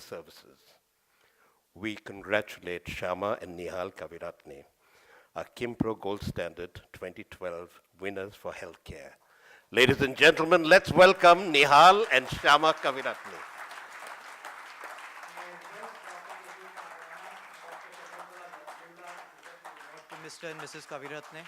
services. We congratulate Shyama and Nihal Kaviratne, our Kimpro Gold Standard 2012 winners for healthcare. Ladies and gentlemen, let's welcome Nihal and Shyama Kaviratne. To Mr. and Mrs. Kaviratne.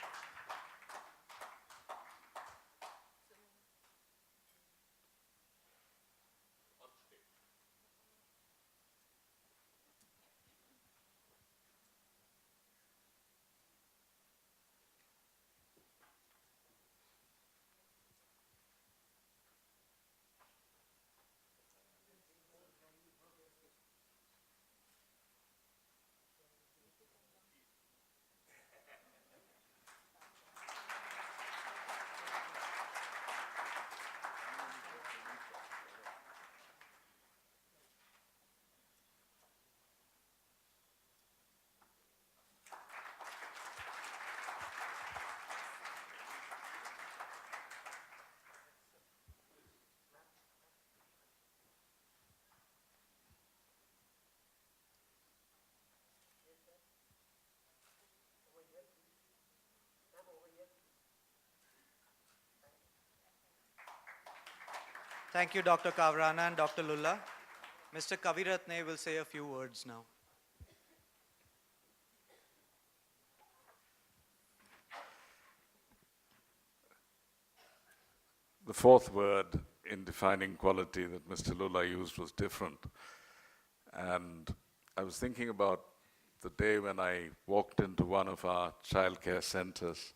Thank you, Dr. Kavrana and Dr. Lulla. Mr. Kaviratne will say a few words now. The fourth word in defining quality that Mr. Lulla used was different. And I was thinking about the day when I walked into one of our childcare centers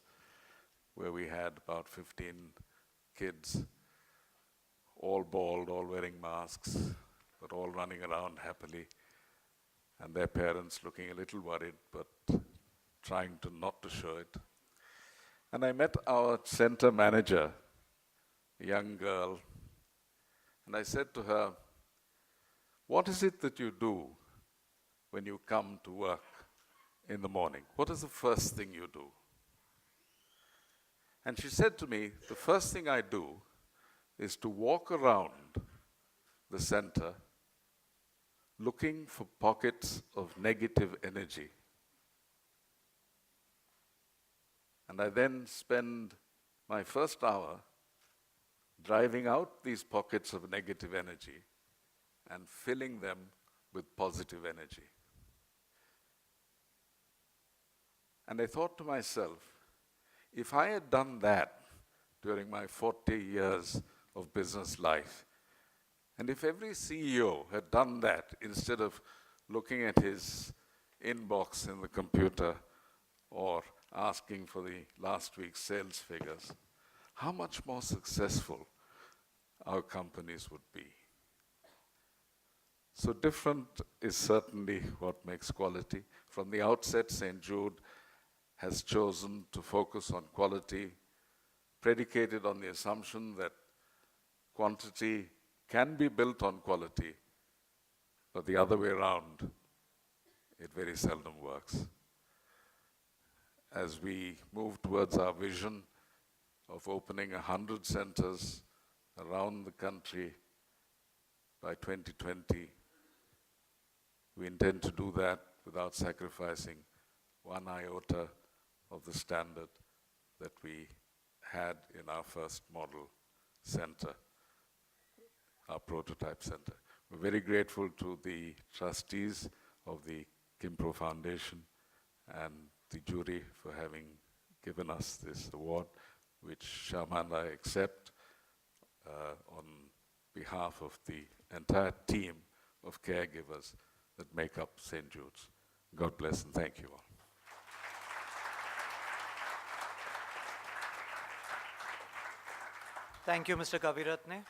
where we had about 15 kids, all bald, all wearing masks, but all running around happily, and their parents looking a little worried, but trying to not to show it. And I met our center manager, a young girl, and I said to her, "What is it that you do when you come to work in the morning? What is the first thing you do?" And she said to me, "The first thing I do is to walk around the center looking for pockets of negative energy. And I then spend my first hour driving out these pockets of negative energy and filling them with positive energy." And I thought to myself, if I had done that during my 40 years of business life, and if every CEO had done that instead of looking at his inbox in the computer or asking for the last week's sales figures, how much more successful our companies would be. So different is certainly what makes quality. From the outset, St. Jude has chosen to focus on quality, predicated on the assumption that quantity can be built on quality, but the other way around, it very seldom works. As we move towards our vision of opening 100 centers around the country by 2020, we intend to do that without sacrificing one iota of the standard that we had in our first model center, our prototype center. We're very grateful to the trustees of the Kimpro Foundation and the jury for having given us this award, which Shyama and I accept on behalf of the entire team of caregivers that make up St. Jude's. God bless and thank you all. Thank you, Mr. Kaviratne.